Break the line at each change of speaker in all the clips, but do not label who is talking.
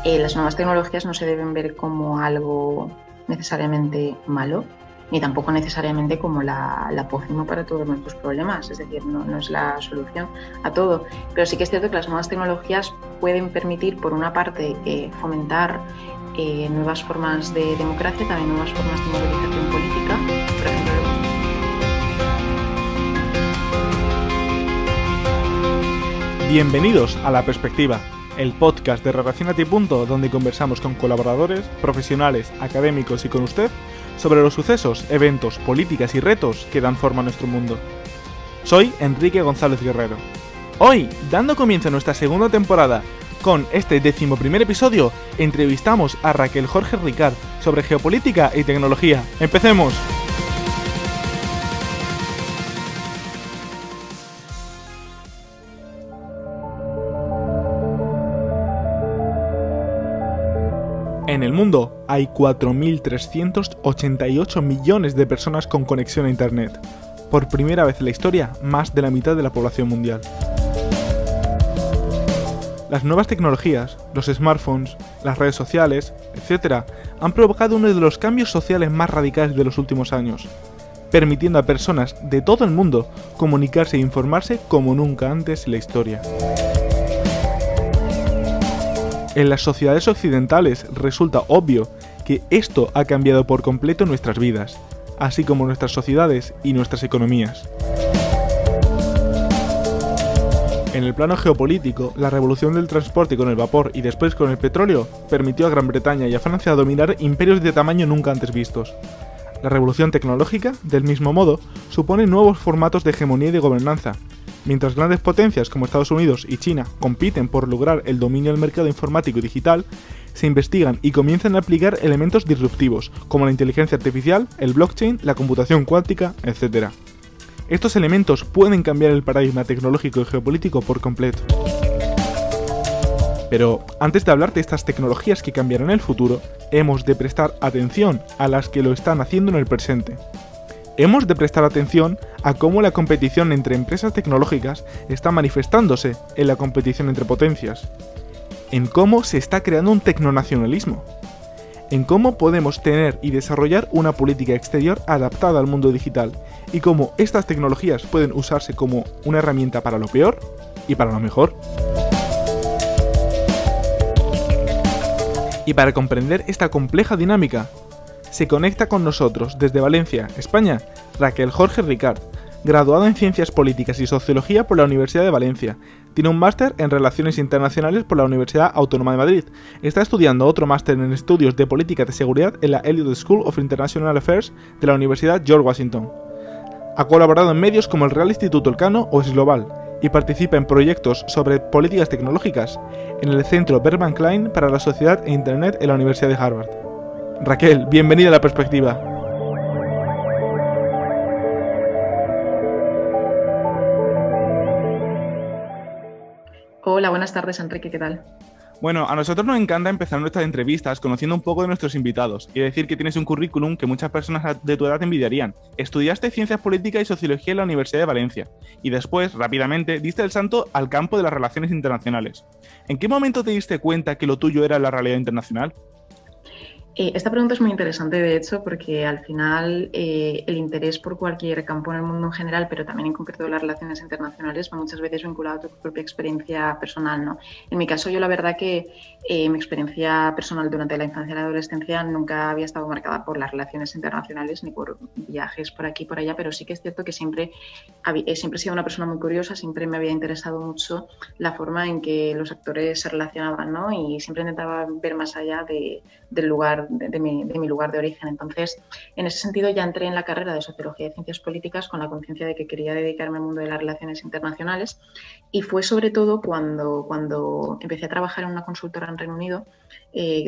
Las nuevas tecnologías no se deben ver como algo necesariamente malo, ni tampoco necesariamente como la pócima para todos nuestros problemas, es decir, no es la solución a todo. Pero sí que es cierto que las nuevas tecnologías pueden permitir, por una parte, fomentar nuevas formas de democracia, también nuevas formas de movilización política, por ejemplo.
Bienvenidos a La Perspectiva, el podcast de Relacionate y Punto, donde conversamos con colaboradores, profesionales, académicos y con usted sobre los sucesos, eventos, políticas y retos que dan forma a nuestro mundo. Soy Enrique González Guerrero. Hoy, dando comienzo a nuestra segunda temporada, con este 11º episodio, entrevistamos a Raquel Jorge Ricart sobre geopolítica y tecnología. ¡Empecemos! En el mundo hay 4.388 millones de personas con conexión a Internet. Por primera vez en la historia, más de la mitad de la población mundial. Las nuevas tecnologías, los smartphones, las redes sociales, etc., han provocado uno de los cambios sociales más radicales de los últimos años, permitiendo a personas de todo el mundo comunicarse e informarse como nunca antes en la historia. En las sociedades occidentales resulta obvio que esto ha cambiado por completo nuestras vidas, así como nuestras sociedades y nuestras economías. En el plano geopolítico, la revolución del transporte con el vapor y después con el petróleo permitió a Gran Bretaña y a Francia dominar imperios de tamaño nunca antes vistos. La revolución tecnológica, del mismo modo, supone nuevos formatos de hegemonía y de gobernanza. Mientras grandes potencias como Estados Unidos y China compiten por lograr el dominio del mercado informático y digital, se investigan y comienzan a aplicar elementos disruptivos, como la inteligencia artificial, el blockchain, la computación cuántica, etc. Estos elementos pueden cambiar el paradigma tecnológico y geopolítico por completo. Pero antes de hablar de estas tecnologías que cambiarán el futuro, hemos de prestar atención a las que lo están haciendo en el presente. Hemos de prestar atención a cómo la competición entre empresas tecnológicas está manifestándose en la competición entre potencias, en cómo se está creando un tecnonacionalismo, en cómo podemos tener y desarrollar una política exterior adaptada al mundo digital y cómo estas tecnologías pueden usarse como una herramienta para lo peor y para lo mejor. Y para comprender esta compleja dinámica, se conecta con nosotros desde Valencia, España, Raquel Jorge Ricart, graduada en Ciencias Políticas y Sociología por la Universidad de Valencia. Tiene un máster en Relaciones Internacionales por la Universidad Autónoma de Madrid. Está estudiando otro máster en Estudios de Política de Seguridad en la Elliott School of International Affairs de la Universidad George Washington. Ha colaborado en medios como el Real Instituto Elcano o Esglobal y participa en proyectos sobre políticas tecnológicas en el Centro Berkman Klein para la Sociedad e Internet en la Universidad de Harvard. Raquel, bienvenida a La Perspectiva.
Hola, buenas tardes, Enrique, ¿qué tal?
Bueno, a nosotros nos encanta empezar nuestras entrevistas conociendo un poco de nuestros invitados y decir que tienes un currículum que muchas personas de tu edad envidiarían. Estudiaste Ciencias Políticas y Sociología en la Universidad de Valencia y después, rápidamente, diste el salto al campo de las relaciones internacionales. ¿En qué momento te diste cuenta que lo tuyo era la realidad internacional?
Esta pregunta es muy interesante, de hecho, porque al final el interés por cualquier campo en el mundo en general, pero también en concreto las relaciones internacionales, va muchas veces vinculado a tu propia experiencia personal, ¿no? En mi caso, yo la verdad que mi experiencia personal durante la infancia y la adolescencia nunca había estado marcada por las relaciones internacionales ni por viajes por aquí y por allá, pero sí que es cierto que siempre he sido una persona muy curiosa, siempre me había interesado mucho la forma en que los actores se relacionaban, ¿no? Y siempre intentaba ver más allá del lugar de mi lugar de origen. Entonces, en ese sentido ya entré en la carrera de Sociología y Ciencias Políticas con la conciencia de que quería dedicarme al mundo de las relaciones internacionales, y fue sobre todo cuando empecé a trabajar en una consultora en Reino Unido,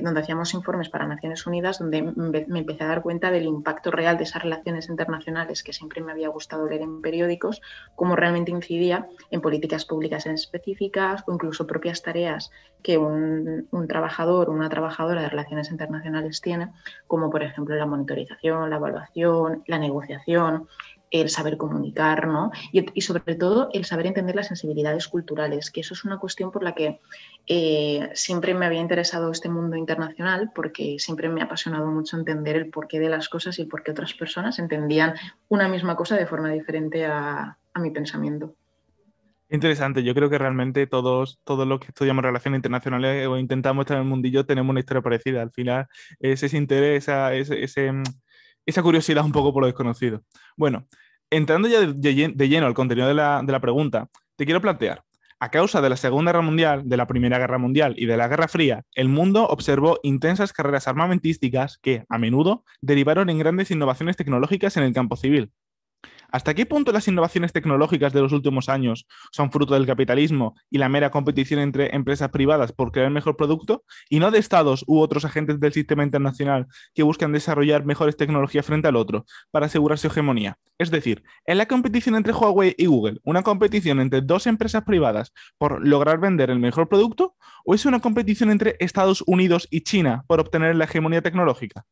donde hacíamos informes para Naciones Unidas, donde me empecé a dar cuenta del impacto real de esas relaciones internacionales que siempre me había gustado leer en periódicos, cómo realmente incidía en políticas públicas en específicas o incluso propias tareas que un trabajador o una trabajadora de relaciones internacionales tiene, como por ejemplo la monitorización, la evaluación, la negociación. el saber comunicar, ¿no? Y sobre todo el saber entender las sensibilidades culturales, que eso es una cuestión por la que siempre me había interesado este mundo internacional, porque siempre me ha apasionado mucho entender el porqué de las cosas y por qué otras personas entendían una misma cosa de forma diferente a mi pensamiento.
Interesante, yo creo que realmente todos los que estudiamos relaciones internacionales o intentamos estar en el mundillo tenemos una historia parecida. Al final es ese interés, esa curiosidad un poco por lo desconocido. Bueno, entrando ya de lleno al contenido de la pregunta, te quiero plantear, a causa de la Segunda Guerra Mundial, de la Primera Guerra Mundial y de la Guerra Fría, el mundo observó intensas carreras armamentísticas que, a menudo, derivaron en grandes innovaciones tecnológicas en el campo civil. ¿Hasta qué punto las innovaciones tecnológicas de los últimos años son fruto del capitalismo y la mera competición entre empresas privadas por crear el mejor producto y no de estados u otros agentes del sistema internacional que buscan desarrollar mejores tecnologías frente al otro para asegurar su hegemonía? Es decir, ¿es la competición entre Huawei y Google una competición entre dos empresas privadas por lograr vender el mejor producto o es una competición entre Estados Unidos y China por obtener la hegemonía tecnológica?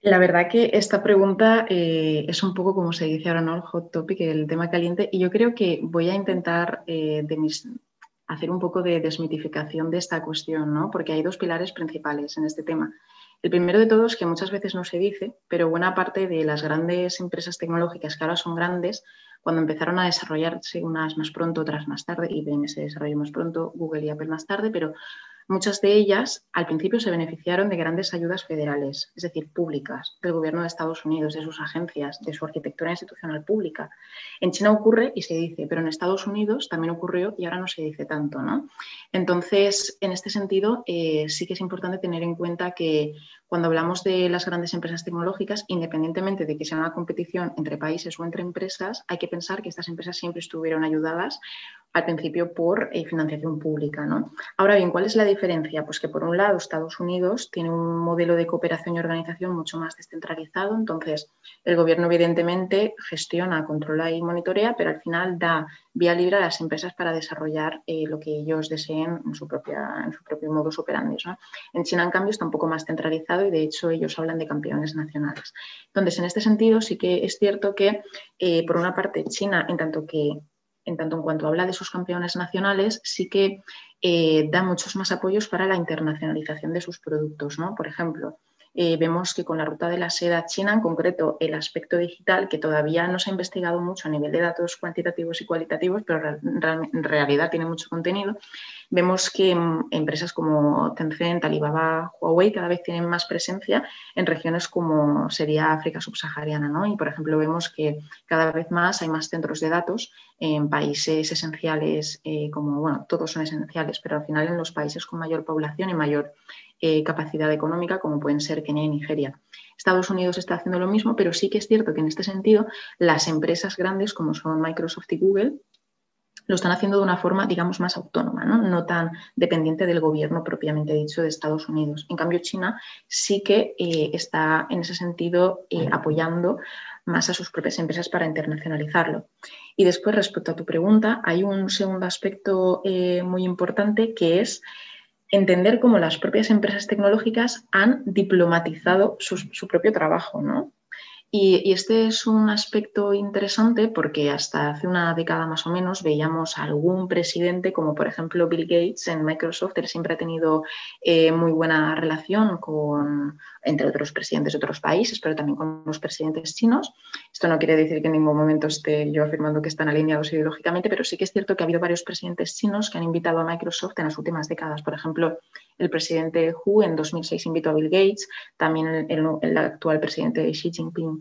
La verdad que esta pregunta es un poco como se dice ahora, ¿no? El hot topic, el tema caliente, y yo creo que voy a intentar hacer un poco de desmitificación de esta cuestión, ¿no? Porque hay dos pilares principales en este tema. El primero de todos, que muchas veces no se dice, pero buena parte de las grandes empresas tecnológicas que ahora son grandes, cuando empezaron a desarrollarse unas más pronto, otras más tarde, IBM se desarrolló más pronto, Google y Apple más tarde, pero muchas de ellas al principio se beneficiaron de grandes ayudas federales, es decir, públicas, del gobierno de Estados Unidos, de sus agencias, de su arquitectura institucional pública. En China ocurre y se dice, pero en Estados Unidos también ocurrió y ahora no se dice tanto, ¿no? Entonces, en este sentido, sí que es importante tener en cuenta que cuando hablamos de las grandes empresas tecnológicas, independientemente de que sea una competición entre países o entre empresas, hay que pensar que estas empresas siempre estuvieron ayudadas al principio por financiación pública, ¿no? Ahora bien, ¿cuál es la diferencia? Pues que por un lado Estados Unidos tiene un modelo de cooperación y organización mucho más descentralizado, entonces el gobierno evidentemente gestiona, controla y monitorea, pero al final da vía libre a las empresas para desarrollar lo que ellos deseen en su propio modus operandi, ¿no? En China, en cambio, está un poco más centralizado y de hecho ellos hablan de campeones nacionales. Entonces, en este sentido, sí que es cierto que, por una parte, China, en tanto en cuanto habla de sus campeones nacionales, sí que da muchos más apoyos para la internacionalización de sus productos, ¿no? Por ejemplo, vemos que con la ruta de la seda china, en concreto el aspecto digital, que todavía no se ha investigado mucho a nivel de datos cuantitativos y cualitativos, pero en realidad tiene mucho contenido, vemos que empresas como Tencent, Alibaba, Huawei cada vez tienen más presencia en regiones como sería África subsahariana, ¿no? Y, por ejemplo, vemos que cada vez más hay más centros de datos en países esenciales, como, bueno, todos son esenciales, pero al final en los países con mayor población y mayor capacidad económica, como pueden ser Kenia y Nigeria. Estados Unidos está haciendo lo mismo, pero sí que es cierto que en este sentido las empresas grandes como son Microsoft y Google lo están haciendo de una forma, digamos, más autónoma, ¿no? No tan dependiente del gobierno propiamente dicho de Estados Unidos. En cambio, China sí que está en ese sentido apoyando más a sus propias empresas para internacionalizarlo. Y después, respecto a tu pregunta, hay un segundo aspecto muy importante que es entender cómo las propias empresas tecnológicas han diplomatizado su propio trabajo, ¿no? Y este es un aspecto interesante porque hasta hace una década más o menos veíamos a algún presidente, como por ejemplo Bill Gates en Microsoft. Él siempre ha tenido muy buena relación entre otros presidentes de otros países, pero también con los presidentes chinos. Esto no quiere decir que en ningún momento esté yo afirmando que están alineados ideológicamente, pero sí que es cierto que ha habido varios presidentes chinos que han invitado a Microsoft en las últimas décadas. Por ejemplo, el presidente Hu en 2006 invitó a Bill Gates, también el actual presidente Xi Jinping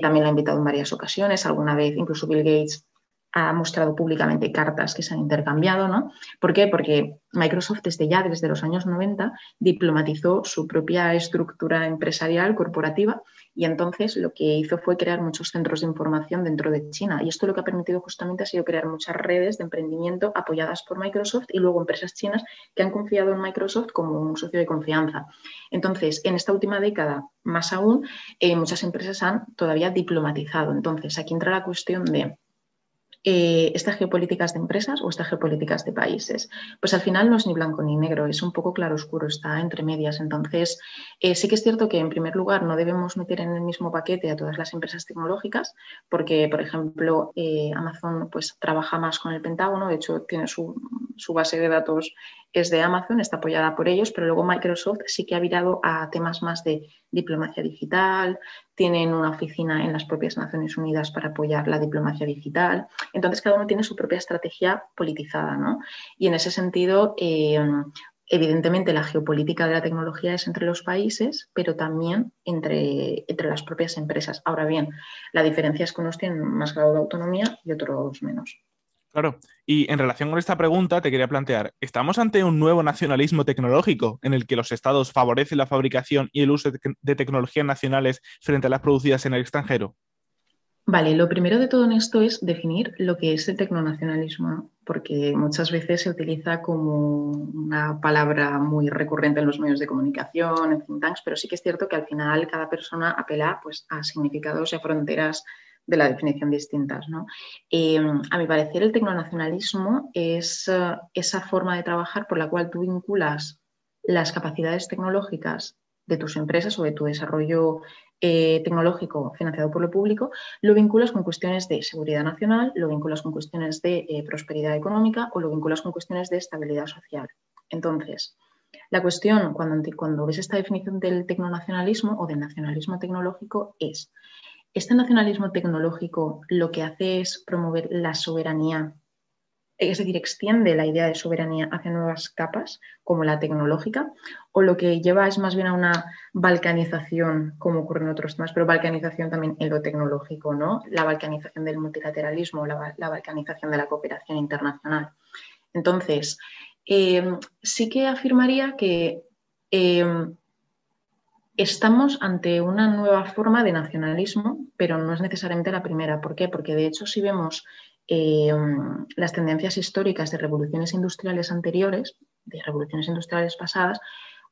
también lo ha invitado en varias ocasiones, alguna vez incluso Bill Gates ha mostrado públicamente cartas que se han intercambiado, ¿no? ¿Por qué? Porque Microsoft desde los años 90 diplomatizó su propia estructura empresarial corporativa y entonces lo que hizo fue crear muchos centros de información dentro de China y esto lo que ha permitido justamente ha sido crear muchas redes de emprendimiento apoyadas por Microsoft y luego empresas chinas que han confiado en Microsoft como un socio de confianza. Entonces, en esta última década, más aún, muchas empresas han todavía diplomatizado. Entonces, aquí entra la cuestión de estas geopolíticas de empresas o estas geopolíticas de países. Pues al final no es ni blanco ni negro, es un poco claroscuro, está entre medias. Entonces, sí que es cierto que en primer lugar no debemos meter en el mismo paquete a todas las empresas tecnológicas, porque, por ejemplo, Amazon pues, trabaja más con el Pentágono, de hecho tiene su base de datos es de Amazon, está apoyada por ellos, pero luego Microsoft sí que ha virado a temas más de diplomacia digital, tienen una oficina en las propias Naciones Unidas para apoyar la diplomacia digital. Entonces, cada uno tiene su propia estrategia politizada, ¿no? Y en ese sentido, evidentemente, la geopolítica de la tecnología es entre los países, pero también entre las propias empresas. Ahora bien, la diferencia es que unos tienen más grado de autonomía y otros menos.
Claro, y en relación con esta pregunta te quería plantear, ¿estamos ante un nuevo nacionalismo tecnológico en el que los estados favorecen la fabricación y el uso de tecnologías nacionales frente a las producidas en el extranjero?
Vale, lo primero de todo en esto es definir lo que es el tecnonacionalismo, ¿no? Porque muchas veces se utiliza como una palabra muy recurrente en los medios de comunicación, en think tanks, pero sí que es cierto que al final cada persona apela pues, a significados y a fronteras de la definición distintas, ¿no? A mi parecer, el tecnonacionalismo es esa forma de trabajar por la cual tú vinculas las capacidades tecnológicas de tus empresas o de tu desarrollo tecnológico financiado por lo público, lo vinculas con cuestiones de seguridad nacional, lo vinculas con cuestiones de prosperidad económica o lo vinculas con cuestiones de estabilidad social. Entonces, la cuestión cuando ves esta definición del tecnonacionalismo o del nacionalismo tecnológico es, ¿este nacionalismo tecnológico lo que hace es promover la soberanía, es decir, extiende la idea de soberanía hacia nuevas capas, como la tecnológica, o lo que lleva es más bien a una balcanización, como ocurre en otros temas, pero balcanización también en lo tecnológico, ¿no? La balcanización del multilateralismo, la balcanización de la cooperación internacional. Entonces, sí que afirmaría que estamos ante una nueva forma de nacionalismo, pero no es necesariamente la primera. ¿Por qué? Porque de hecho, si vemos las tendencias históricas de revoluciones industriales anteriores, de revoluciones industriales pasadas,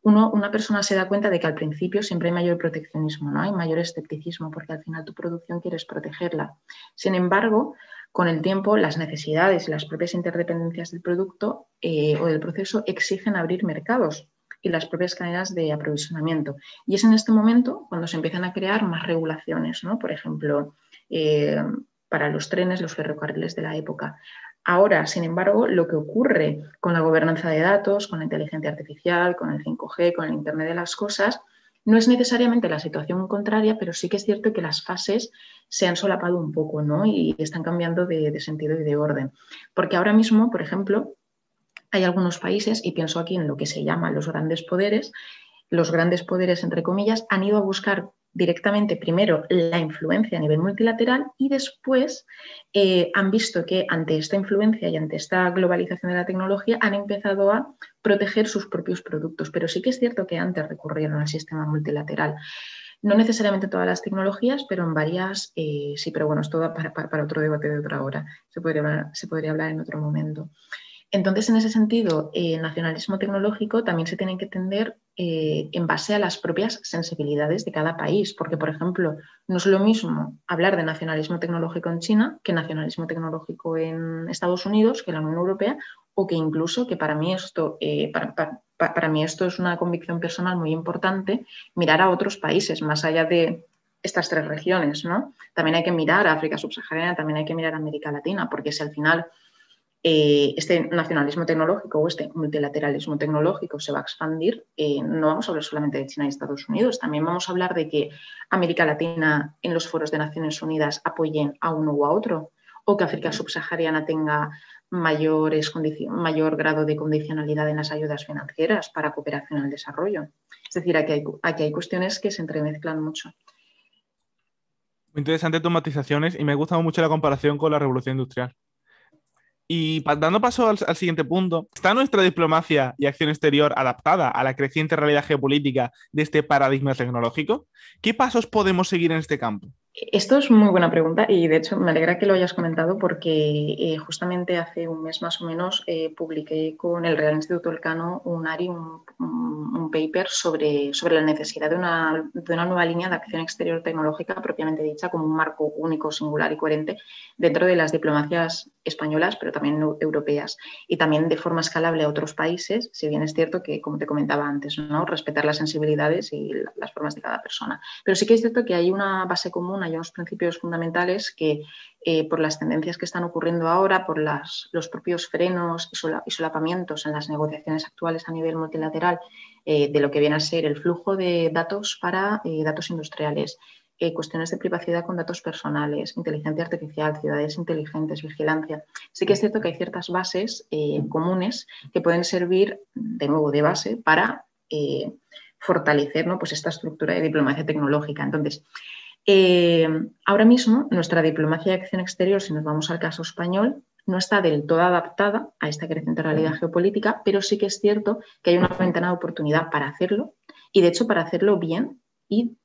una persona se da cuenta de que al principio siempre hay mayor proteccionismo, ¿no? Hay mayor escepticismo, porque al final tu producción quieres protegerla. Sin embargo, con el tiempo, las necesidades y las propias interdependencias del producto o del proceso exigen abrir mercados y las propias cadenas de aprovisionamiento. Y es en este momento cuando se empiezan a crear más regulaciones, ¿no? Por ejemplo, para los trenes, los ferrocarriles de la época. Ahora, sin embargo, lo que ocurre con la gobernanza de datos, con la inteligencia artificial, con el 5G, con el Internet de las cosas, no es necesariamente la situación contraria, pero sí que es cierto que las fases se han solapado un poco, ¿no? Y están cambiando de sentido y de orden. Porque ahora mismo, por ejemplo, hay algunos países, y pienso aquí en lo que se llama los grandes poderes, entre comillas, han ido a buscar directamente primero la influencia a nivel multilateral y después han visto que ante esta influencia y ante esta globalización de la tecnología han empezado a proteger sus propios productos. Pero sí que es cierto que antes recurrieron al sistema multilateral. No necesariamente todas las tecnologías, pero en varias sí, pero bueno, es todo para otro debate de otra hora. Se podría hablar en otro momento. Entonces, en ese sentido, el nacionalismo tecnológico también se tiene que entender en base a las propias sensibilidades de cada país, porque, por ejemplo, no es lo mismo hablar de nacionalismo tecnológico en China que nacionalismo tecnológico en Estados Unidos, que en la Unión Europea, o que incluso, que para mí esto es una convicción personal muy importante, mirar a otros países más allá de estas tres regiones, ¿no? También hay que mirar a África subsahariana, también hay que mirar a América Latina, porque si al final este nacionalismo tecnológico o este multilateralismo tecnológico se va a expandir, no vamos a hablar solamente de China y Estados Unidos, también vamos a hablar de que América Latina en los foros de Naciones Unidas apoyen a uno u a otro, o que África subsahariana tenga mayor grado de condicionalidad en las ayudas financieras para cooperación al desarrollo. Es decir, aquí hay cuestiones que se entremezclan mucho.
Muy interesante tus matizaciones y me ha gustado mucho la comparación con la revolución industrial. Y dando paso al siguiente punto, ¿está nuestra diplomacia y acción exterior adaptada a la creciente realidad geopolítica de este paradigma tecnológico? ¿Qué pasos podemos seguir en este campo?
Esto es muy buena pregunta y de hecho me alegra que lo hayas comentado porque justamente hace un mes más o menos publiqué con el Real Instituto Elcano un ARI, un paper sobre la necesidad de una nueva línea de acción exterior tecnológica propiamente dicha como un marco único, singular y coherente dentro de las diplomacias españolas pero también europeas y también de forma escalable a otros países, si bien es cierto que, como te comentaba antes, ¿no? Respetar las sensibilidades y las formas de cada persona. Pero sí que es cierto que hay una base común, hay unos principios fundamentales que por las tendencias que están ocurriendo ahora, por los propios frenos y solapamientos en las negociaciones actuales a nivel multilateral de lo que viene a ser el flujo de datos para datos industriales, cuestiones de privacidad con datos personales, inteligencia artificial, ciudades inteligentes, vigilancia. Sí que es cierto que hay ciertas bases comunes que pueden servir de nuevo de base para fortalecer, ¿no? Pues esta estructura de diplomacia tecnológica. Entonces, ahora mismo nuestra diplomacia de acción exterior, si nos vamos al caso español, no está del todo adaptada a esta creciente realidad geopolítica, pero sí que es cierto que hay una ventana de oportunidad para hacerlo y, de hecho, para hacerlo bien y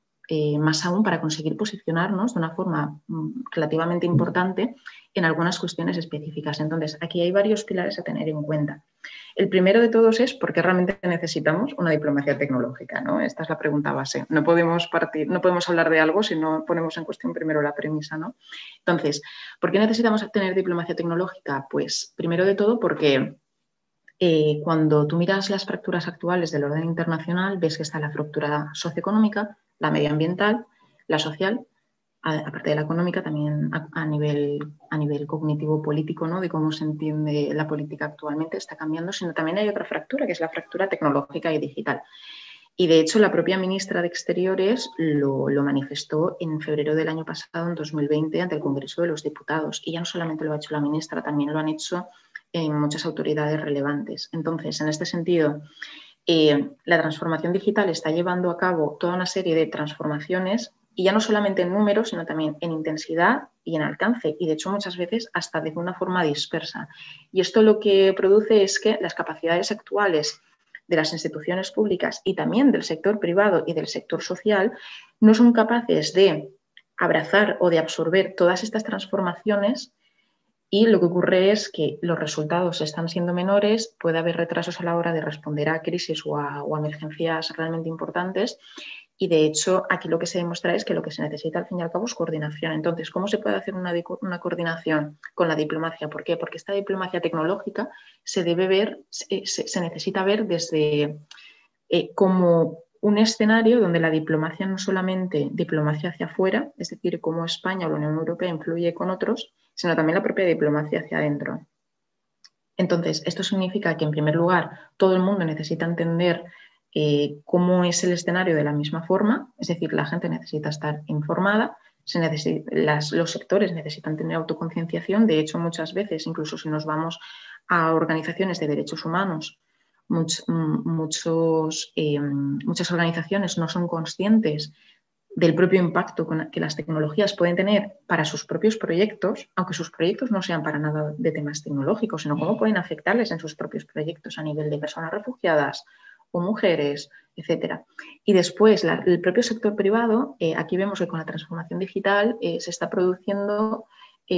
más aún para conseguir posicionarnos de una forma relativamente importante en algunas cuestiones específicas. Entonces, aquí hay varios pilares a tener en cuenta. El primero de todos es por qué realmente necesitamos una diplomacia tecnológica, ¿no? Esta es la pregunta base. No podemos hablar de algo si no ponemos en cuestión primero la premisa, ¿no? Entonces, ¿por qué necesitamos tener diplomacia tecnológica? Pues primero de todo porque cuando tú miras las fracturas actuales del orden internacional, ves que está la fractura socioeconómica, la medioambiental, la social, aparte de la económica, también a nivel cognitivo político, ¿no? De cómo se entiende la política actualmente, está cambiando, sino también hay otra fractura, que es la fractura tecnológica y digital. Y de hecho, la propia ministra de Exteriores lo manifestó en febrero del año pasado, en 2020, ante el Congreso de los Diputados. Y ya no solamente lo ha hecho la ministra, también lo han hecho muchas autoridades relevantes. Entonces, en este sentido, la transformación digital está llevando a cabo toda una serie de transformaciones y ya no solamente en números, sino también en intensidad y en alcance, y de hecho muchas veces hasta de una forma dispersa. Y esto lo que produce es que las capacidades actuales de las instituciones públicas y también del sector privado y del sector social no son capaces de abrazar o de absorber todas estas transformaciones. Y lo que ocurre es que los resultados están siendo menores, puede haber retrasos a la hora de responder a crisis o a emergencias realmente importantes. Y de hecho, aquí lo que se demuestra es que lo que se necesita al fin y al cabo es coordinación. Entonces, ¿cómo se puede hacer una coordinación con la diplomacia? ¿Por qué? Porque esta diplomacia tecnológica se debe ver, se necesita ver desde como un escenario donde la diplomacia no solamente diplomacia hacia afuera, es decir, cómo España o la Unión Europea influye con otros, sino también la propia diplomacia hacia adentro. Entonces, esto significa que, en primer lugar, todo el mundo necesita entender cómo es el escenario de la misma forma, es decir, la gente necesita estar informada, los sectores necesitan tener autoconcienciación. De hecho, muchas veces, incluso si nos vamos a organizaciones de derechos humanos, muchas organizaciones no son conscientes del propio impacto que las tecnologías pueden tener para sus propios proyectos, aunque sus proyectos no sean para nada de temas tecnológicos, sino cómo pueden afectarles en sus propios proyectos a nivel de personas refugiadas o mujeres, etcétera. Y después, el propio sector privado, aquí vemos que con la transformación digital se está produciendo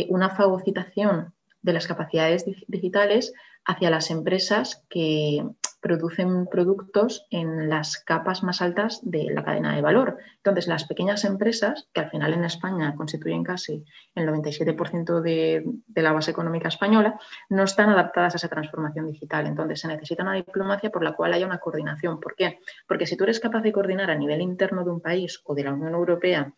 una fagocitación de las capacidades digitales hacia las empresas que producen productos en las capas más altas de la cadena de valor. Entonces, las pequeñas empresas, que al final en España constituyen casi el 97% de la base económica española, no están adaptadas a esa transformación digital. Entonces, se necesita una diplomacia por la cual haya una coordinación. ¿Por qué? Porque si tú eres capaz de coordinar a nivel interno de un país o de la Unión Europea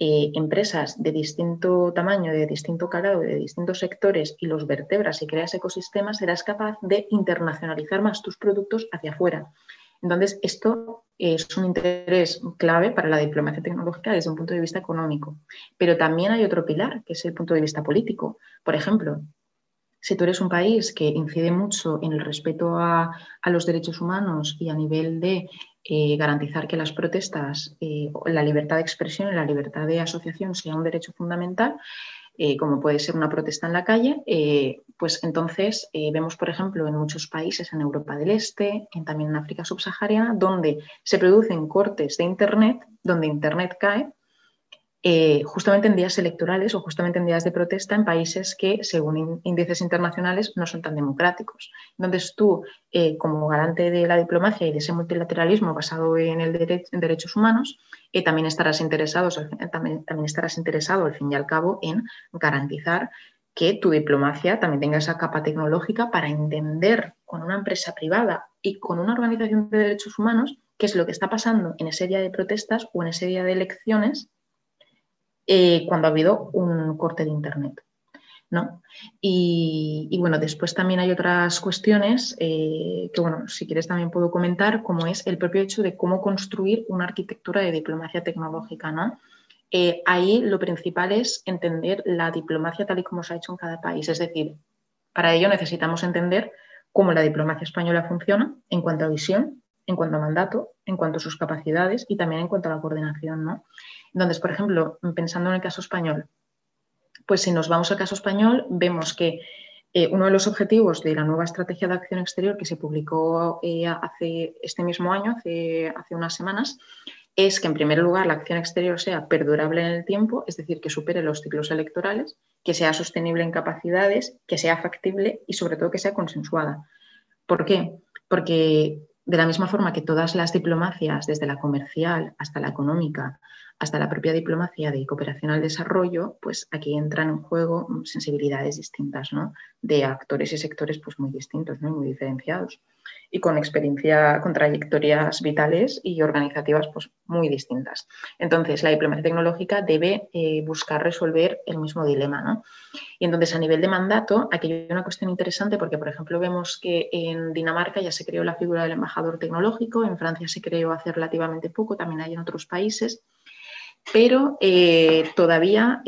empresas de distinto tamaño, de distinto calado, de distintos sectores y los vertebras y creas ecosistemas, serás capaz de internacionalizar más tus productos hacia afuera. Entonces, esto es un interés clave para la diplomacia tecnológica desde un punto de vista económico. Pero también hay otro pilar, que es el punto de vista político. Por ejemplo, si tú eres un país que incide mucho en el respeto a los derechos humanos y a nivel de garantizar que las protestas, la libertad de expresión y la libertad de asociación sea un derecho fundamental, como puede ser una protesta en la calle, pues entonces vemos, por ejemplo, en muchos países en Europa del Este, también en África subsahariana, donde se producen cortes de Internet, donde Internet cae justamente en días electorales o justamente en días de protesta en países que, según índices internacionales, no son tan democráticos. Entonces tú, como garante de la diplomacia y de ese multilateralismo basado en en derechos humanos, también estarás interesado, al fin y al cabo, en garantizar que tu diplomacia también tenga esa capa tecnológica para entender con una empresa privada y con una organización de derechos humanos qué es lo que está pasando en ese día de protestas o en ese día de elecciones cuando ha habido un corte de Internet, ¿no? Y bueno, después también hay otras cuestiones que, bueno, si quieres también puedo comentar, como es el propio hecho de cómo construir una arquitectura de diplomacia tecnológica, ¿no? Ahí lo principal es entender la diplomacia tal y como se ha hecho en cada país. Es decir, para ello necesitamos entender cómo la diplomacia española funciona en cuanto a visión, en cuanto a mandato, en cuanto a sus capacidades y también en cuanto a la coordinación, ¿no? Entonces, por ejemplo, pensando en el caso español, pues si nos vamos al caso español, vemos que uno de los objetivos de la nueva estrategia de acción exterior que se publicó hace este mismo año, hace unas semanas, es que en primer lugar la acción exterior sea perdurable en el tiempo, es decir, que supere los ciclos electorales, que sea sostenible en capacidades, que sea factible y sobre todo que sea consensuada. ¿Por qué? Porque de la misma forma que todas las diplomacias, desde la comercial hasta la económica, hasta la propia diplomacia de cooperación al desarrollo, pues aquí entran en juego sensibilidades distintas, ¿no? De actores y sectores pues muy distintos, ¿no? Muy diferenciados y con experiencia, con trayectorias vitales y organizativas pues muy distintas. Entonces, la diplomacia tecnológica debe buscar resolver el mismo dilema, ¿no? Y entonces, a nivel de mandato, aquí hay una cuestión interesante porque, por ejemplo, vemos que en Dinamarca ya se creó la figura del embajador tecnológico, en Francia se creó hace relativamente poco, también hay en otros países, pero todavía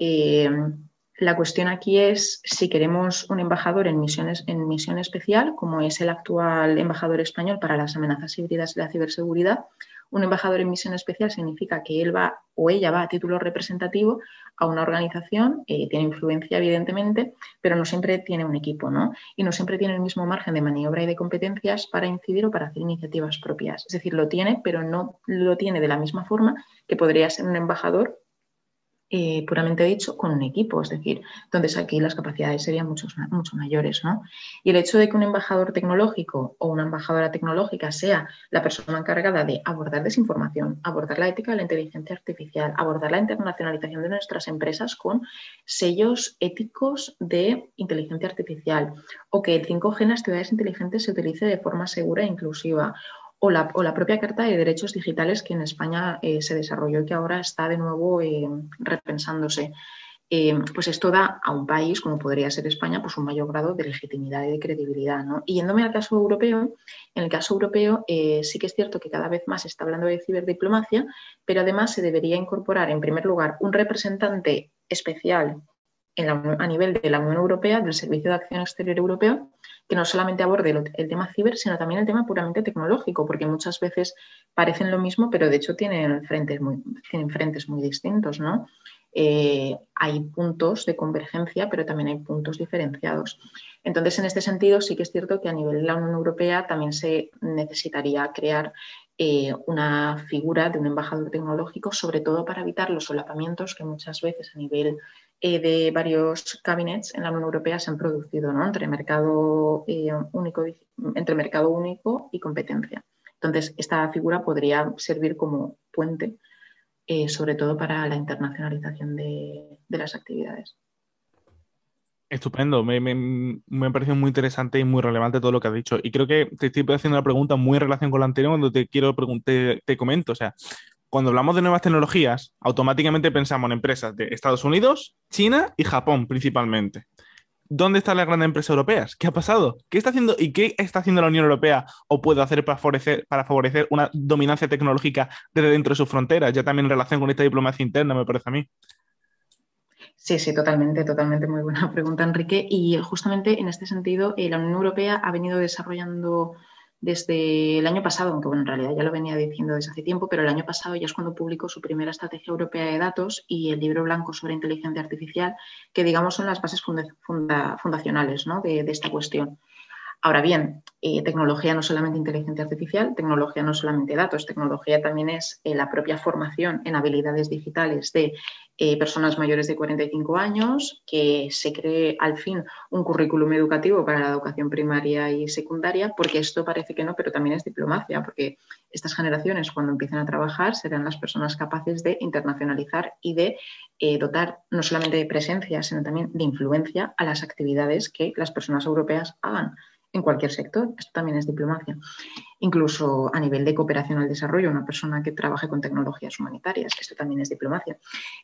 la cuestión aquí es si queremos un embajador en misión especial, como es el actual embajador español para las amenazas híbridas y la ciberseguridad. Un embajador en misión especial significa que él va o ella va a título representativo a una organización, tiene influencia evidentemente, pero no siempre tiene un equipo, ¿no? Y no siempre tiene el mismo margen de maniobra y de competencias para incidir o para hacer iniciativas propias. Es decir, lo tiene, pero no lo tiene de la misma forma que podría ser un embajador puramente dicho, con un equipo, es decir, entonces aquí las capacidades serían mucho mayores, ¿no? Y el hecho de que un embajador tecnológico o una embajadora tecnológica sea la persona encargada de abordar desinformación, abordar la ética de la inteligencia artificial, abordar la internacionalización de nuestras empresas con sellos éticos de inteligencia artificial, o que el 5G en las ciudades inteligentes se utilice de forma segura e inclusiva, o la propia Carta de Derechos Digitales que en España se desarrolló y que ahora está de nuevo repensándose. Pues esto da a un país, como podría ser España, pues un mayor grado de legitimidad y de credibilidad, ¿no? Y yéndome al caso europeo, en el caso europeo sí que es cierto que cada vez más se está hablando de ciberdiplomacia, pero además se debería incorporar, en primer lugar, un representante especial a nivel de la Unión Europea, del Servicio de Acción Exterior Europeo, que no solamente aborde el tema ciber, sino también el tema puramente tecnológico, porque muchas veces parecen lo mismo, pero de hecho tienen frentes muy distintos, ¿no? Hay puntos de convergencia, pero también hay puntos diferenciados. Entonces, en este sentido, sí que es cierto que a nivel de la Unión Europea también se necesitaría crear una figura de un embajador tecnológico, sobre todo para evitar los solapamientos que muchas veces a nivel de varios cabinets en la Unión Europea se han producido, ¿no? Entre mercado único y competencia. Entonces, esta figura podría servir como puente, sobre todo para la internacionalización de las actividades.
Estupendo, me ha parecido muy interesante y muy relevante todo lo que has dicho. Y creo que te estoy haciendo una pregunta muy en relación con la anterior, cuando te quiero preguntar, te comento, o sea, cuando hablamos de nuevas tecnologías, automáticamente pensamos en empresas de Estados Unidos, China y Japón principalmente. ¿Dónde están las grandes empresas europeas? ¿Qué ha pasado? ¿Qué está haciendo y qué está haciendo la Unión Europea o puede hacer para favorecer una dominancia tecnológica desde dentro de sus fronteras? Ya también en relación con esta diplomacia interna, me parece a mí.
Sí, sí, totalmente, totalmente. Muy buena pregunta, Enrique. Y justamente en este sentido, la Unión Europea ha venido desarrollando desde el año pasado, aunque bueno, en realidad ya lo venía diciendo desde hace tiempo, pero el año pasado ya es cuando publicó su primera estrategia europea de datos y el libro blanco sobre inteligencia artificial, que digamos son las bases fundacionales, ¿no? de esta cuestión. Ahora bien, tecnología no solamente inteligencia artificial, tecnología no solamente datos, tecnología también es la propia formación en habilidades digitales de personas mayores de 45 años, que se cree al fin un currículum educativo para la educación primaria y secundaria, porque esto parece que no, pero también es diplomacia, porque estas generaciones cuando empiecen a trabajar serán las personas capaces de internacionalizar y de dotar no solamente de presencia, sino también de influencia a las actividades que las personas europeas hagan en cualquier sector. Esto también es diplomacia. Incluso a nivel de cooperación al desarrollo, una persona que trabaje con tecnologías humanitarias, esto también es diplomacia.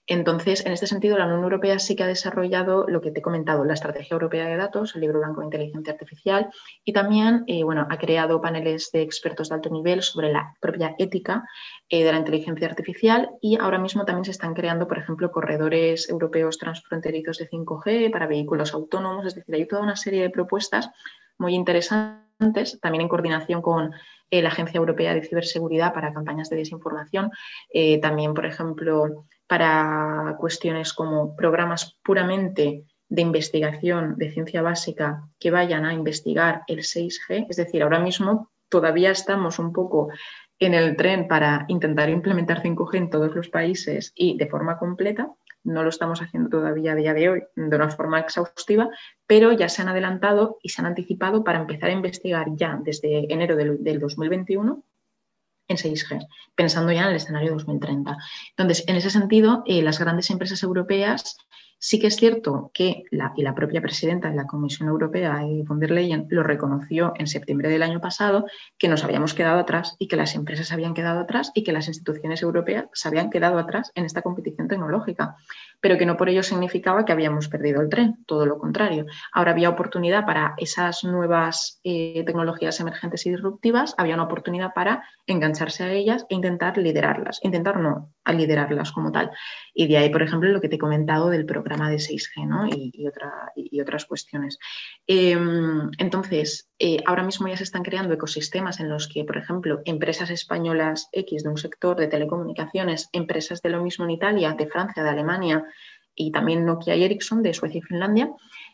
Entonces, en este sentido, la Unión Europea sí que ha desarrollado lo que te he comentado, la Estrategia Europea de Datos, el Libro Blanco de Inteligencia Artificial, y también ha creado paneles de expertos de alto nivel sobre la propia ética de la inteligencia artificial, y ahora mismo también se están creando, por ejemplo, corredores europeos transfronterizos de 5G para vehículos autónomos. Es decir, hay toda una serie de propuestas muy interesantes, también en coordinación con la Agencia Europea de Ciberseguridad para campañas de desinformación, también, por ejemplo, para cuestiones como programas puramente de investigación de ciencia básica que vayan a investigar el 6G. Es decir, ahora mismo todavía estamos un poco en el tren para intentar implementar 5G en todos los países y de forma completa. No lo estamos haciendo todavía a día de hoy de una forma exhaustiva, pero ya se han adelantado y se han anticipado para empezar a investigar ya desde enero del 2021 en 6G, pensando ya en el escenario 2030. Entonces, en ese sentido, las grandes empresas europeas, sí que es cierto que la propia presidenta de la Comisión Europea, von der Leyen, lo reconoció en septiembre del año pasado, que nos habíamos quedado atrás y que las empresas se habían quedado atrás y que las instituciones europeas se habían quedado atrás en esta competición tecnológica, pero que no por ello significaba que habíamos perdido el tren, todo lo contrario. Ahora había oportunidad para esas nuevas tecnologías emergentes y disruptivas, había una oportunidad para engancharse a ellas e intentar liderarlas, intentar no, a liderarlas como tal. Y de ahí, por ejemplo, lo que te he comentado del programa de 6G, ¿no? y otras cuestiones. Entonces, ahora mismo ya se están creando ecosistemas en los que, por ejemplo, empresas españolas X de un sector de telecomunicaciones, empresas de lo mismo en Italia, de Francia, de Alemania y también Nokia y Ericsson de Suecia y Finlandia,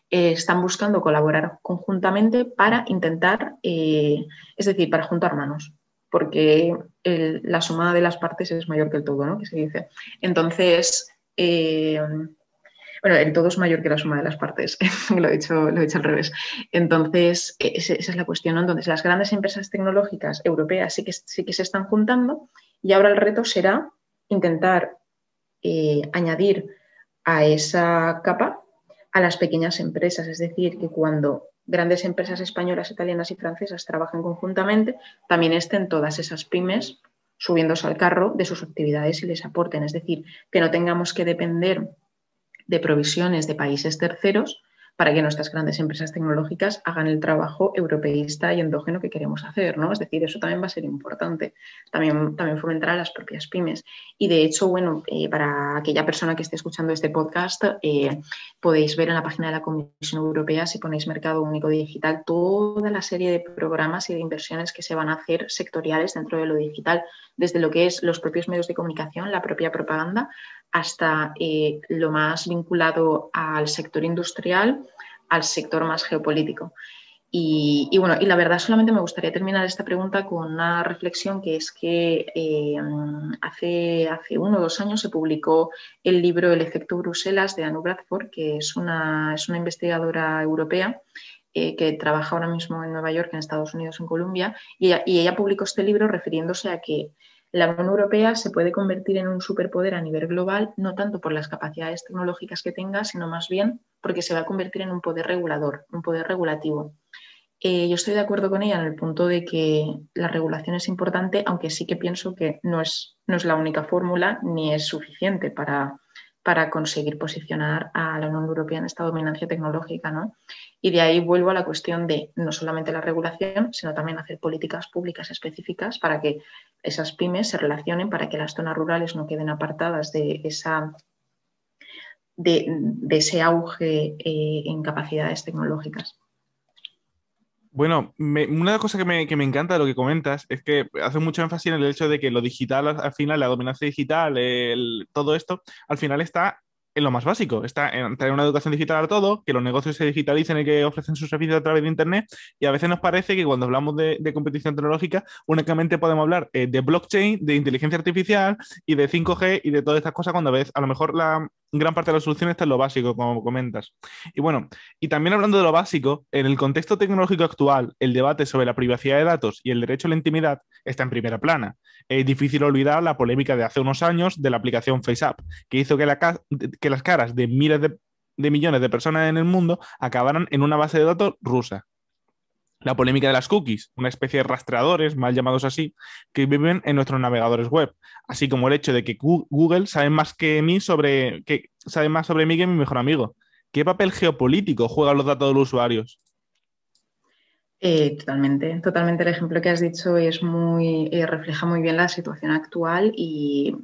están buscando colaborar conjuntamente para intentar, es decir, para juntar manos, porque la suma de las partes es mayor que el todo, ¿no? Que se dice. Entonces, el todo es mayor que la suma de las partes, lo he dicho al revés. Entonces, esa es la cuestión, ¿no? Entonces, las grandes empresas tecnológicas europeas sí que se están juntando y ahora el reto será intentar añadir a esa capa a las pequeñas empresas, es decir, que cuando grandes empresas españolas, italianas y francesas trabajen conjuntamente, también estén todas esas pymes subiéndose al carro de sus actividades y les aporten, es decir, que no tengamos que depender de provisiones de países terceros para que nuestras grandes empresas tecnológicas hagan el trabajo europeísta y endógeno que queremos hacer, ¿no? Es decir, eso también va a ser importante, también fomentar a las propias pymes. Y de hecho, para aquella persona que esté escuchando este podcast, podéis ver en la página de la Comisión Europea, si ponéis Mercado Único Digital, toda la serie de programas y de inversiones que se van a hacer sectoriales dentro de lo digital, desde lo que es los propios medios de comunicación, la propia propaganda, hasta lo más vinculado al sector industrial, al sector más geopolítico. Y la verdad, solamente me gustaría terminar esta pregunta con una reflexión, que es que hace 1 o 2 años se publicó el libro El efecto Bruselas de Anu Bradford, que es una investigadora europea que trabaja ahora mismo en Nueva York, en Estados Unidos, en Colombia, y ella publicó este libro refiriéndose a que la Unión Europea se puede convertir en un superpoder a nivel global, no tanto por las capacidades tecnológicas que tenga, sino más bien porque se va a convertir en un poder regulador, un poder regulativo. Yo estoy de acuerdo con ella en el punto de que la regulación es importante, aunque sí que pienso que no es la única fórmula ni es suficiente para conseguir posicionar a la Unión Europea en esta dominancia tecnológica, ¿no? Y de ahí vuelvo a la cuestión de no solamente la regulación, sino también hacer políticas públicas específicas para que esas pymes se relacionen, para que las zonas rurales no queden apartadas de ese auge en capacidades tecnológicas.
Bueno, una cosa que me encanta de lo que comentas es que hace mucho énfasis en el hecho de que lo digital, al final, la dominancia digital, todo esto, al final está en lo más básico, está en tener una educación digital a todo, que los negocios se digitalicen y que ofrecen sus servicios a través de Internet, y a veces nos parece que cuando hablamos de competición tecnológica únicamente podemos hablar de blockchain, de inteligencia artificial y de 5G y de todas estas cosas, cuando a lo mejor la gran parte de la solución está en lo básico, como comentas. Y bueno, y también hablando de lo básico, en el contexto tecnológico actual, el debate sobre la privacidad de datos y el derecho a la intimidad está en primera plana. Es difícil olvidar la polémica de hace unos años de la aplicación FaceApp, que hizo que las caras de miles de millones de personas en el mundo acabaran en una base de datos rusa. La polémica de las cookies, una especie de rastreadores, mal llamados así, que viven en nuestros navegadores web, así como el hecho de que Google sabe más sobre mí que mi mejor amigo. ¿Qué papel geopolítico juegan los datos de los usuarios?
Totalmente, totalmente. El ejemplo que has dicho refleja muy bien la situación actual y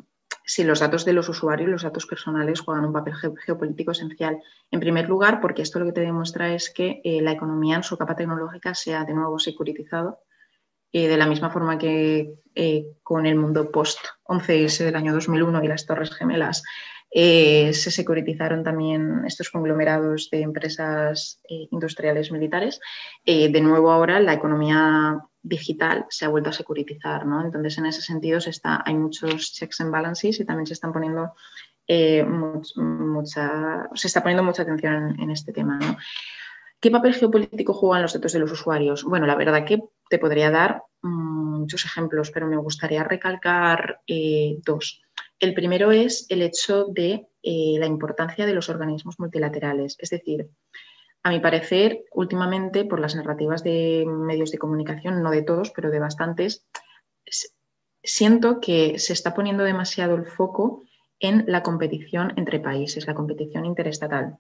sí, los datos de los usuarios, los datos personales juegan un papel geopolítico esencial. En primer lugar, porque esto lo que te demuestra es que la economía en su capa tecnológica se ha de nuevo securitizado, de la misma forma que con el mundo post-11S del año 2001 y las Torres Gemelas se securitizaron también estos conglomerados de empresas industriales militares. De nuevo ahora la economía digital se ha vuelto a securitizar, ¿no? Entonces, en ese sentido hay muchos checks and balances y también se están poniendo se está poniendo mucha atención en este tema, ¿no? ¿Qué papel geopolítico juegan los datos de los usuarios? Bueno, la verdad que te podría dar muchos ejemplos, pero me gustaría recalcar dos. El primero es el hecho de la importancia de los organismos multilaterales. Es decir, a mi parecer, últimamente, por las narrativas de medios de comunicación, no de todos, pero de bastantes, siento que se está poniendo demasiado el foco en la competición entre países, la competición interestatal.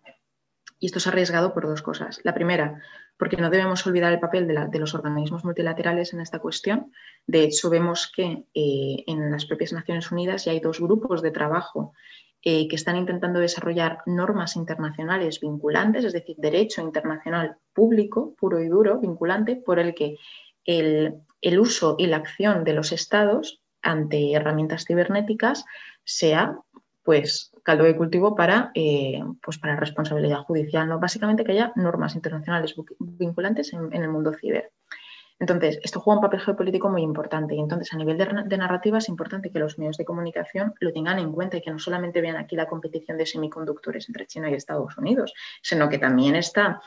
Y esto es arriesgado por dos cosas. La primera, porque no debemos olvidar el papel de los organismos multilaterales en esta cuestión. De hecho, vemos que en las propias Naciones Unidas ya hay dos grupos de trabajo que están intentando desarrollar normas internacionales vinculantes, es decir, derecho internacional público, puro y duro, vinculante, por el que el uso y la acción de los estados ante herramientas cibernéticas sea pues caldo de cultivo para responsabilidad judicial, ¿no? Básicamente que haya normas internacionales vinculantes en el mundo ciber. Entonces, esto juega un papel geopolítico muy importante y entonces a nivel de narrativa es importante que los medios de comunicación lo tengan en cuenta y que no solamente vean aquí la competición de semiconductores entre China y Estados Unidos, sino que también están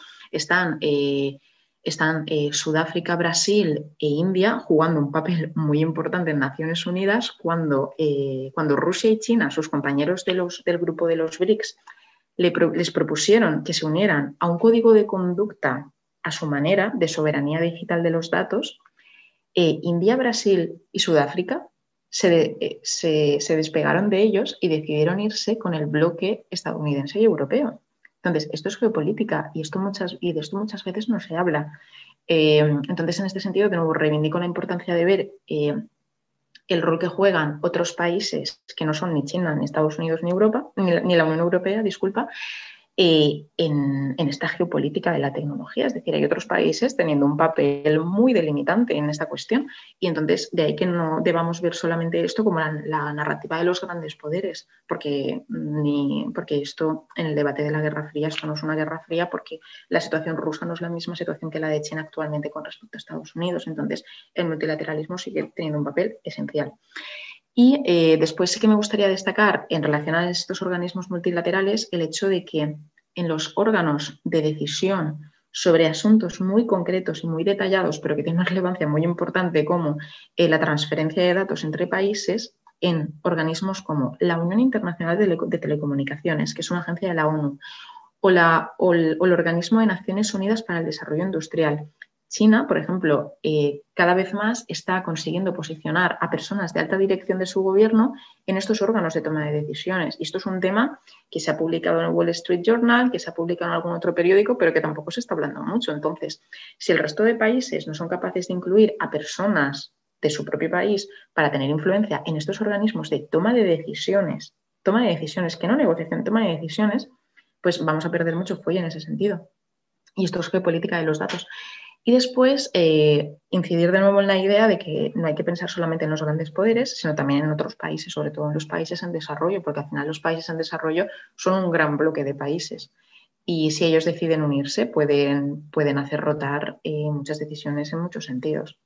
Sudáfrica, Brasil e India jugando un papel muy importante en Naciones Unidas cuando Rusia y China, sus compañeros del grupo de los BRICS, les propusieron que se unieran a un código de conducta a su manera de soberanía digital de los datos. India, Brasil y Sudáfrica se despegaron de ellos y decidieron irse con el bloque estadounidense y europeo. Entonces, esto es geopolítica y de esto muchas veces no se habla. Entonces, en este sentido, de nuevo, reivindico la importancia de ver el rol que juegan otros países que no son ni China, ni Estados Unidos, ni Europa, ni la Unión Europea, disculpa, en esta geopolítica de la tecnología. Es decir, hay otros países teniendo un papel muy delimitante en esta cuestión y entonces de ahí que no debamos ver solamente esto como la narrativa de los grandes poderes, porque esto en el debate de la Guerra Fría, esto no es una Guerra Fría porque la situación rusa no es la misma situación que la de China actualmente con respecto a Estados Unidos. Entonces, el multilateralismo sigue teniendo un papel esencial. Y después sí que me gustaría destacar en relación a estos organismos multilaterales el hecho de que en los órganos de decisión sobre asuntos muy concretos y muy detallados, pero que tienen una relevancia muy importante como la transferencia de datos entre países, en organismos como la Unión Internacional de Telecomunicaciones, que es una agencia de la ONU, o el Organismo de Naciones Unidas para el Desarrollo Industrial. China, por ejemplo, cada vez más está consiguiendo posicionar a personas de alta dirección de su gobierno en estos órganos de toma de decisiones. Y esto es un tema que se ha publicado en el Wall Street Journal, que se ha publicado en algún otro periódico, pero que tampoco se está hablando mucho. Entonces, si el resto de países no son capaces de incluir a personas de su propio país para tener influencia en estos organismos de toma de decisiones, que no negociación, toma de decisiones, pues vamos a perder mucho fuelle en ese sentido. Y esto es geopolítica de los datos. Y después incidir de nuevo en la idea de que no hay que pensar solamente en los grandes poderes, sino también en otros países, sobre todo en los países en desarrollo, porque al final los países en desarrollo son un gran bloque de países. Y si ellos deciden unirse, pueden hacer rotar muchas decisiones en muchos sentidos.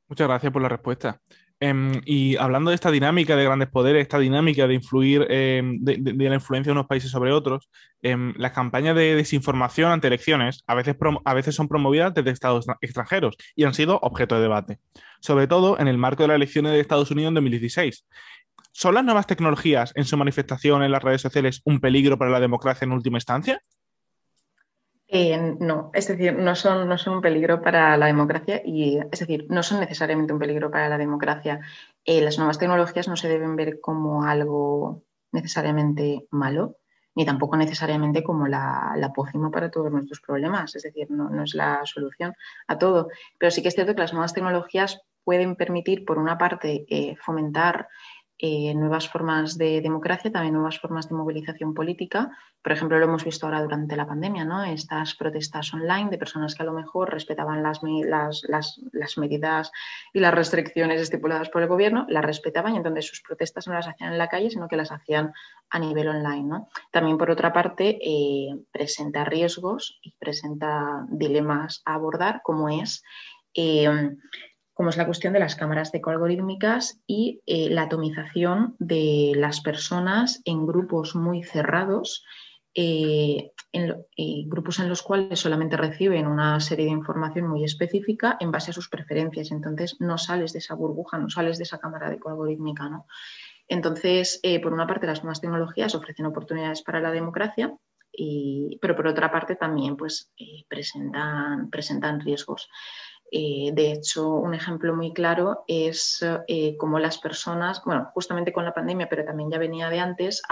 Muchas gracias por la respuesta. Y hablando de esta dinámica de grandes poderes, esta dinámica de influir, de la influencia de unos países sobre otros, las campañas de desinformación ante elecciones a veces son promovidas desde estados extranjeros y han sido objeto de debate, sobre todo en el marco de las elecciones de Estados Unidos en 2016. ¿Son las nuevas tecnologías en su manifestación en las redes sociales un peligro para la democracia en última instancia?
No, es decir, no son un peligro para la democracia y, es decir, no son necesariamente un peligro para la democracia. Las nuevas tecnologías no se deben ver como algo necesariamente malo, ni tampoco necesariamente como la pócima para todos nuestros problemas. Es decir, no es la solución a todo. Pero sí que es cierto que las nuevas tecnologías pueden permitir, por una parte, fomentar nuevas formas de democracia, también nuevas formas de movilización política. Por ejemplo, lo hemos visto ahora durante la pandemia, ¿no? Estas protestas online de personas que a lo mejor respetaban las medidas y las restricciones estipuladas por el gobierno, las respetaban y entonces sus protestas no las hacían en la calle, sino que las hacían a nivel online, ¿no? También, por otra parte, presenta riesgos y presenta dilemas a abordar, como es la cuestión de las cámaras de eco algorítmicas y la atomización de las personas en grupos muy cerrados, grupos en los cuales solamente reciben una serie de información muy específica en base a sus preferencias. Entonces no sales de esa burbuja, no sales de esa cámara de eco algorítmica, ¿no? Entonces, por una parte, las nuevas tecnologías ofrecen oportunidades para la democracia, pero por otra parte también pues, presentan riesgos. De hecho, un ejemplo muy claro es cómo las personas, bueno, justamente con la pandemia, pero también ya venía de antes,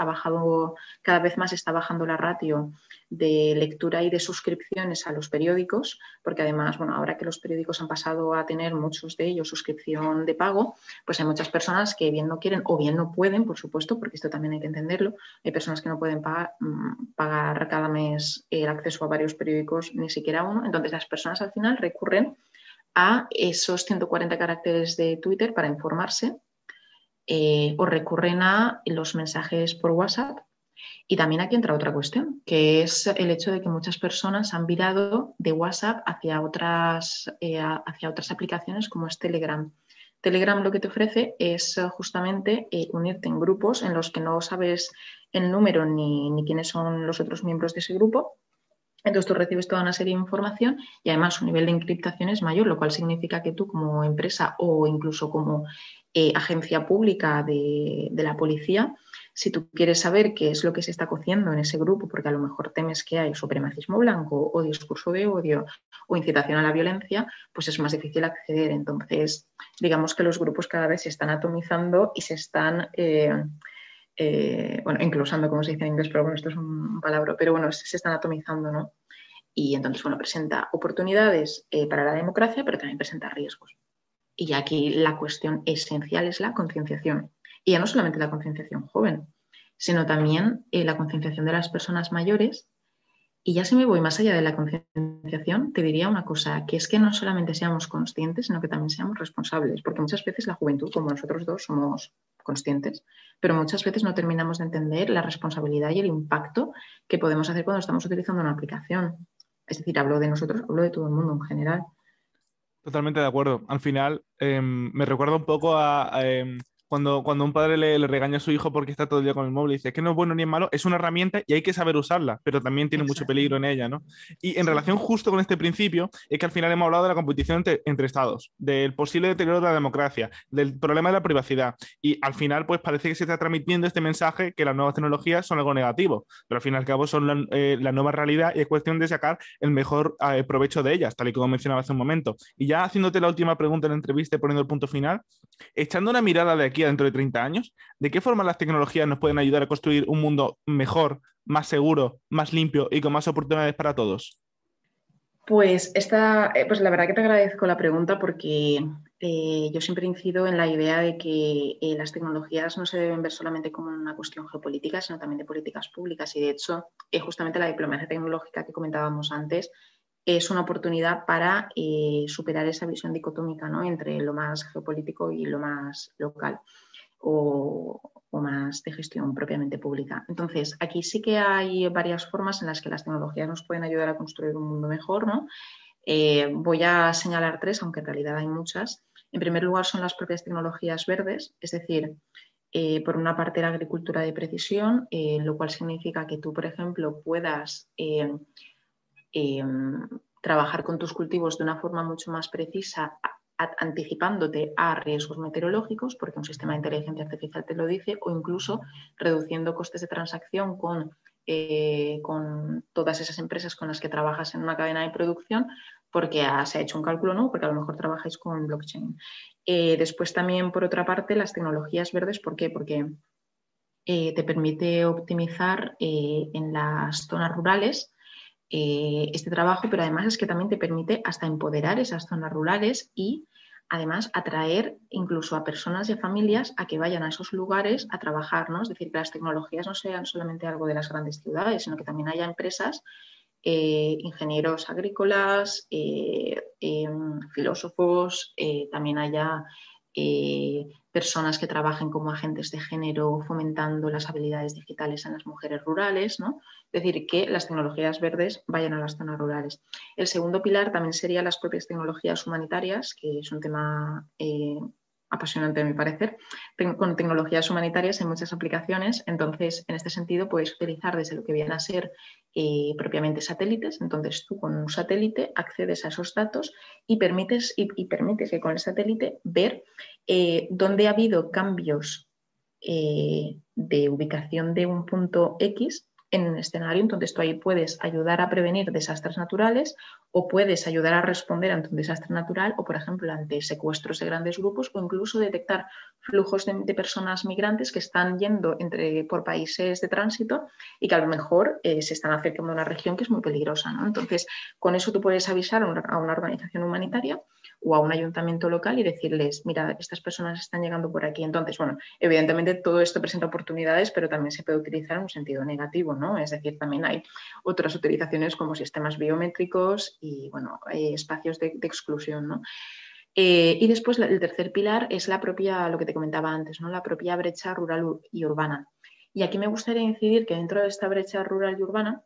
cada vez más está bajando la ratio de lectura y de suscripciones a los periódicos, porque además, bueno, ahora que los periódicos han pasado a tener muchos de ellos suscripción de pago, pues hay muchas personas que bien no quieren o bien no pueden, por supuesto, porque esto también hay que entenderlo, hay personas que no pueden pagar cada mes el acceso a varios periódicos, ni siquiera uno, entonces las personas al final recurren a esos 140 caracteres de Twitter para informarse o recurren a los mensajes por WhatsApp. Y también aquí entra otra cuestión, que es el hecho de que muchas personas han virado de WhatsApp hacia otras aplicaciones como es Telegram. Telegram lo que te ofrece es justamente unirte en grupos en los que no sabes el número ni quiénes son los otros miembros de ese grupo. Entonces tú recibes toda una serie de información y además su nivel de encriptación es mayor, lo cual significa que tú como empresa o incluso como agencia pública de la policía, si tú quieres saber qué es lo que se está cociendo en ese grupo, porque a lo mejor temes que hay supremacismo blanco o discurso de odio o incitación a la violencia, pues es más difícil acceder. Entonces, digamos que los grupos cada vez se están atomizando y se están... bueno, enclosando, como se dice en inglés, pero bueno, esto es un palabra, pero bueno, se están atomizando, ¿no? Y entonces, bueno, presenta oportunidades para la democracia, pero también presenta riesgos. Y aquí la cuestión esencial es la concienciación. Y ya no solamente la concienciación joven, sino también la concienciación de las personas mayores. Y ya si me voy más allá de la concienciación, te diría una cosa, que es que no solamente seamos conscientes, sino que también seamos responsables, porque muchas veces la juventud, como nosotros dos, somos conscientes, pero muchas veces no terminamos de entender la responsabilidad y el impacto que podemos hacer cuando estamos utilizando una aplicación. Es decir, hablo de nosotros, hablo de todo el mundo en general.
Totalmente de acuerdo. Al final, me recuerda un poco a cuando un padre le regaña a su hijo porque está todo el día con el móvil y dice "Es que no es bueno ni es malo, es una herramienta y hay que saber usarla, pero también tiene mucho
Exacto.
peligro en ella, ¿no?". Y en
Sí.
relación justo con este principio, es que al final hemos hablado de la competición entre estados, del posible deterioro de la democracia, del problema de la privacidad. Y al final, pues parece que se está transmitiendo este mensaje que las nuevas tecnologías son algo negativo, pero al fin y al cabo son la nueva realidad y es cuestión de sacar el mejor provecho de ellas, tal y como mencionaba hace un momento. Y ya haciéndote la última pregunta en la entrevista y poniendo el punto final, echando una mirada de aquí a dentro de 30 años, ¿de qué forma las tecnologías nos pueden ayudar a construir un mundo mejor, más seguro, más limpio y con más oportunidades para todos?
Pues la verdad que te agradezco la pregunta porque yo siempre incido en la idea de que las tecnologías no se deben ver solamente como una cuestión geopolítica, sino también de políticas públicas. Y de hecho, justamente la diplomacia tecnológica que comentábamos antes es una oportunidad para superar esa visión dicotómica, ¿no?, entre lo más geopolítico y lo más local o más de gestión propiamente pública. Entonces, aquí sí que hay varias formas en las que las tecnologías nos pueden ayudar a construir un mundo mejor, ¿no? Voy a señalar 3, aunque en realidad hay muchas. En primer lugar, son las propias tecnologías verdes, es decir, por una parte la agricultura de precisión, lo cual significa que tú, por ejemplo, puedas trabajar con tus cultivos de una forma mucho más precisa, anticipándote a riesgos meteorológicos, porque un sistema de inteligencia artificial te lo dice, o incluso reduciendo costes de transacción con todas esas empresas con las que trabajas en una cadena de producción, porque se ha hecho un cálculo, ¿no?, porque a lo mejor trabajáis con blockchain. Después también, por otra parte, las tecnologías verdes, ¿por qué? Porque te permite optimizar en las zonas rurales este trabajo, pero además es que también te permite hasta empoderar esas zonas rurales y además atraer incluso a personas y a familias a que vayan a esos lugares a trabajar, ¿no? Es decir, que las tecnologías no sean solamente algo de las grandes ciudades, sino que también haya empresas, ingenieros agrícolas, filósofos, también haya personas que trabajen como agentes de género fomentando las habilidades digitales en las mujeres rurales, ¿no? Es decir, que las tecnologías verdes vayan a las zonas rurales. El segundo pilar también serían las propias tecnologías humanitarias, que es un tema apasionante a mi parecer. Con tecnologías humanitarias hay muchas aplicaciones, entonces en este sentido puedes utilizar desde lo que viene a ser propiamente satélites. Entonces tú con un satélite accedes a esos datos y permites que con el satélite ver dónde ha habido cambios de ubicación de un punto X en un escenario. Entonces tú ahí puedes ayudar a prevenir desastres naturales o puedes ayudar a responder ante un desastre natural o, por ejemplo, ante secuestros de grandes grupos o incluso detectar flujos de personas migrantes que están yendo por países de tránsito y que a lo mejor se están acercando a una región que es muy peligrosa, ¿no? Entonces, con eso tú puedes avisar a una organización humanitaria o a un ayuntamiento local y decirles, mira, estas personas están llegando por aquí. Entonces, bueno, evidentemente todo esto presenta oportunidades, pero también se puede utilizar en un sentido negativo, ¿no? Es decir, también hay otras utilizaciones como sistemas biométricos y, bueno, espacios de exclusión, ¿no? Y después el tercer pilar es la propia, lo que te comentaba antes, ¿no?, la propia brecha rural y urbana. Y aquí me gustaría incidir que dentro de esta brecha rural y urbana,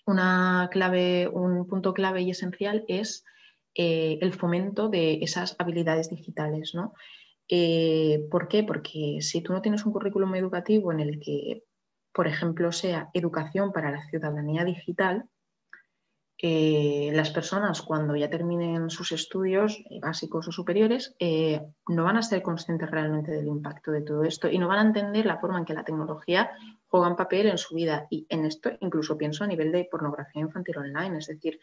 un punto clave y esencial es el fomento de esas habilidades digitales, ¿no? ¿Por qué? Porque si tú no tienes un currículum educativo en el que, por ejemplo, sea educación para la ciudadanía digital, las personas cuando ya terminen sus estudios básicos o superiores no van a ser conscientes realmente del impacto de todo esto y no van a entender la forma en que la tecnología juega un papel en su vida. Y en esto incluso pienso a nivel de pornografía infantil online, es decir,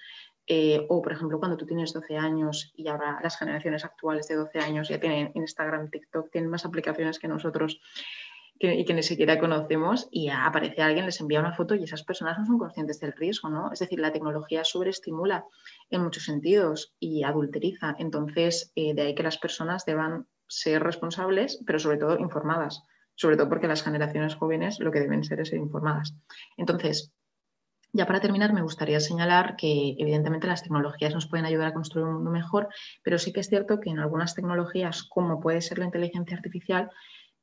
o por ejemplo cuando tú tienes 12 años y ahora las generaciones actuales de 12 años ya tienen Instagram, TikTok, tienen más aplicaciones que nosotros y que ni siquiera conocemos y aparece alguien, les envía una foto y esas personas no son conscientes del riesgo, ¿no? Es decir, la tecnología sobreestimula en muchos sentidos y adulteriza. Entonces, de ahí que las personas deban ser responsables, pero sobre todo informadas, sobre todo porque las generaciones jóvenes lo que deben ser es ser informadas. Entonces, ya para terminar, me gustaría señalar que evidentemente las tecnologías nos pueden ayudar a construir un mundo mejor, pero sí que es cierto que en algunas tecnologías, como puede ser la inteligencia artificial,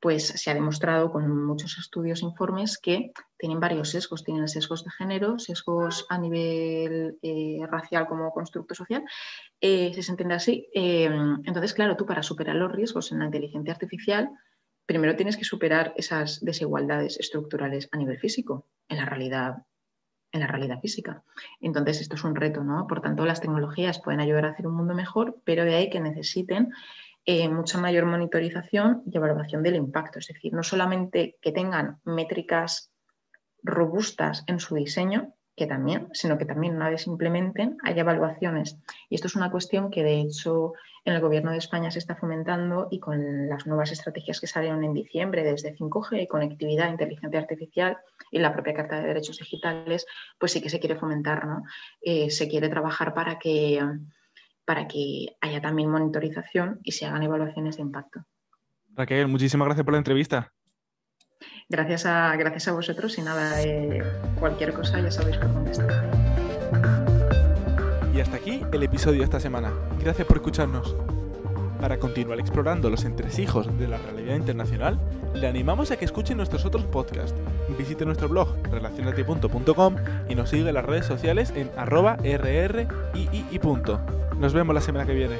pues se ha demostrado con muchos estudios e informes que tienen varios sesgos. Tienen sesgos de género, sesgos a nivel racial como constructo social, si se entiende así. Entonces, claro, tú para superar los riesgos en la inteligencia artificial, primero tienes que superar esas desigualdades estructurales a nivel físico, en la realidad física. Entonces, esto es un reto, ¿no? Por tanto, las tecnologías pueden ayudar a hacer un mundo mejor, pero de ahí que necesiten mucha mayor monitorización y evaluación del impacto. Es decir, no solamente que tengan métricas robustas en su diseño, que también, sino que también una vez se implementen haya evaluaciones. Y esto es una cuestión que de hecho en el Gobierno de España se está fomentando y con las nuevas estrategias que salieron en diciembre desde 5G, conectividad, inteligencia artificial y la propia Carta de Derechos Digitales, pues sí que se quiere fomentar, ¿no? Se quiere trabajar para que haya también monitorización y se hagan evaluaciones de impacto.
Raquel, muchísimas gracias por la entrevista.
Gracias a vosotros y nada, cualquier cosa ya sabéis por dónde estar.
Y hasta aquí el episodio de esta semana. Gracias por escucharnos. Para continuar explorando los entresijos de la realidad internacional, le animamos a que escuche nuestros otros podcasts. Visite nuestro blog relacionate.com y nos siga en las redes sociales en @rrii. Nos vemos la semana que viene.